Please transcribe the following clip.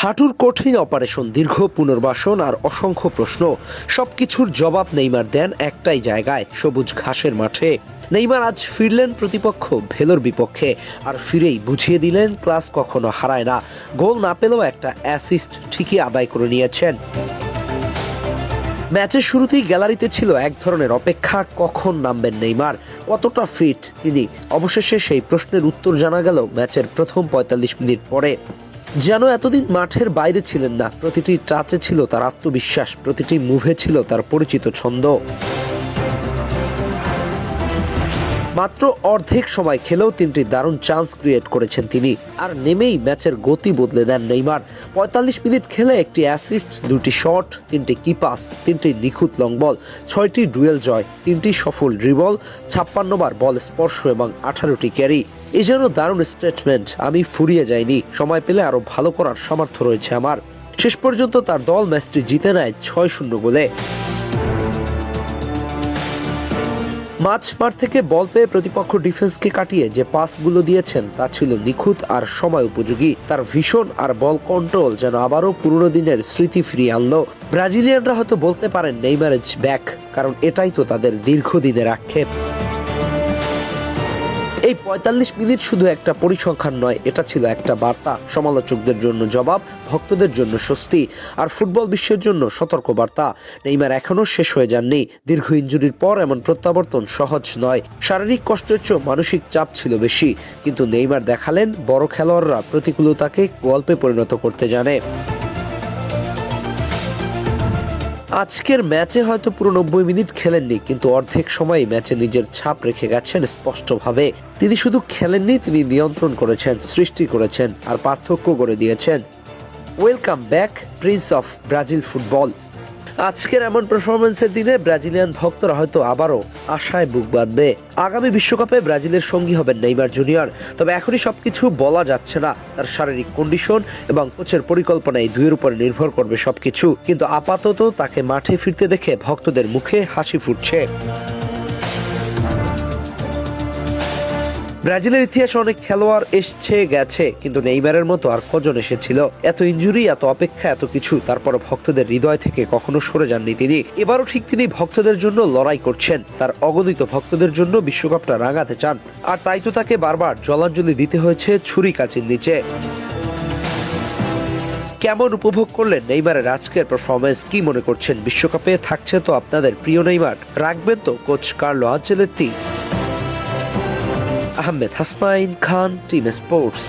হাঁটুর কঠিন অপারেশন, দীর্ঘ পুনর্বাসন আর অসংখ্য প্রশ্ন, সবকিছুর জবাব নেইমার দেন একটাই জায়গায়, সবুজ ঘাসের মাঠে। নেইমার আজ ফিরলেন প্রতিপক্ষ ভেলোর বিপক্ষে, আর ফিরেই বুঝিয়ে দিলেন ক্লাস কখনো হারায় না। গোল না পেলেও একটা অ্যাসিস্ট ঠিকই আদায় করে নিয়েছেন। ম্যাচের শুরুতেই গ্যালারিতে ছিল এক ধরনের অপেক্ষা, কখন নামবেন নেইমার, কতটা ফিট তিনি। অবশেষে সেই প্রশ্নের উত্তর জানা গেল ম্যাচের প্রথম ৪৫ মিনিট পরে। যেন এতদিন মাঠের বাইরে ছিলেন না, প্রতিটি টাচে ছিল তার আত্মবিশ্বাস, প্রতিটি মুভে ছিল তার পরিচিত ছন্দ। মাত্র অর্ধেক সময় খেলেও ৩টি দারুণ চান্স ক্রিয়েট করেছেন তিনি, আর নেমেই ম্যাচের গতি বদলে দেন নেইমার। ৪৫ মিনিট খেলে একটি অ্যাসিস্ট, ২টি শট, ৩টি কি পাস, ৩টি নিখুঁত লং বল, ৬টি ডুয়েল জয়, ৩টি সফল ড্রিবল, ৫৬ বার বল স্পর্শ এবং ১৮টি ক্যারি। এই যেন দারুণ স্টেটমেন্ট, আমি ফুরিয়ে যাইনি, সময় পেলে আরো ভালো করার সামর্থ্য রয়েছে আমার। শেষ পর্যন্ত তার দল ম্যাচটি জিতে নেয় ৬-০ গোলে। মাঠ থেকে বল পেয়ে প্রতিপক্ষ ডিফেন্সকে কাটিয়ে যে পাসগুলো দিয়েছেন তা ছিল নিখুঁত আর সময় উপযোগী। তার ভিশন আর বল কন্ট্রোল যেন আবারও পুরনো দিনের স্মৃতি ফিরিয়ে আনলো। ব্রাজিলিয়ানরা হয়তো বলতে পারেন নেইমার ইজ ব্যাক, কারণ এটাই তো তাদের দীর্ঘদিনের আক্ষেপ। এই ৪৫ মিনিট শুধু একটা পরিসংখ্যান নয়, এটা ছিল একটা বার্তা, সমালোচকদের জন্য জবাব, ভক্তদের জন্য স্বস্তি, আর ফুটবল বিশ্বের জন্য সতর্ক বার্তা। নেইমার এখনো শেষ হয়ে যাননি। দীর্ঘ ইনজুরির পর এমন প্রত্যাবর্তন সহজ নয়। শারীরিক কষ্টের চেয়ে মানসিক চাপ ছিল বেশি, কিন্তু নেইমার দেখালেন বড় খেলোয়াড়রা প্রতিকূলতাকে গল্পে পরিণত করতে জানে। আজকের ম্যাচে হয়তো পুরো ৯০ মিনিট খেলেননি, কিন্তু অর্ধেক সময় ম্যাচে নিজের ছাপ রেখে গেছেন স্পষ্টভাবে। তিনি শুধু খেলেননি, তিনি নিয়ন্ত্রণ করেছেন, সৃষ্টি করেছেন, আর পার্থক্য করে দিয়েছেন। Welcome back Prince of Brazil football. আজকের এমন পারফরমেন্সের দিনে ব্রাজিলিয়ান ভক্তরা হয়তো আবারও আশায় বুক বাঁধবে। আগামী বিশ্বকাপে ব্রাজিলের সঙ্গী হবেন নেইমার জুনিয়র। তবে এখনই সবকিছু বলা যাচ্ছে না। তার শারীরিক কন্ডিশন এবং কোচের পরিকল্পনা, এই দুইয়ের উপর নির্ভর করবে সবকিছু। কিন্তু আপাতত তাকে মাঠে ফিরতে দেখে ভক্তদের মুখে হাসি ফুটছে। ব্রাজিলের ইতিহাসে অনেক খেলোয়াড় এসছে গেছে, কিন্তু নেইমারের মতো আর কজন এসেছিল? এত ইনজুরি, এত অপেক্ষা, এত কিছু, তারপর ভক্তদের হৃদয় থেকে কখনো সরে যাননি তিনি। এবারও ঠিক তিনি ভক্তদের জন্য লড়াই করছেন, তার অগণিত ভক্তদের জন্য বিশ্বকাপটা রাঙাতে চান। আর তাই তো তাকে বারবার জলাঞ্জলি দিতে হয়েছে ছুরি কাচির নিচে। কেমন উপভোগ করলেন নেইমারের আজকের পারফরমেন্স? কি মনে করছেন? বিশ্বকাপে থাকছে তো আপনাদের প্রিয় নেইমার, রাখবেন তো coach Carlo Ancelotti? Ahmed Hasnain Khan, team sports.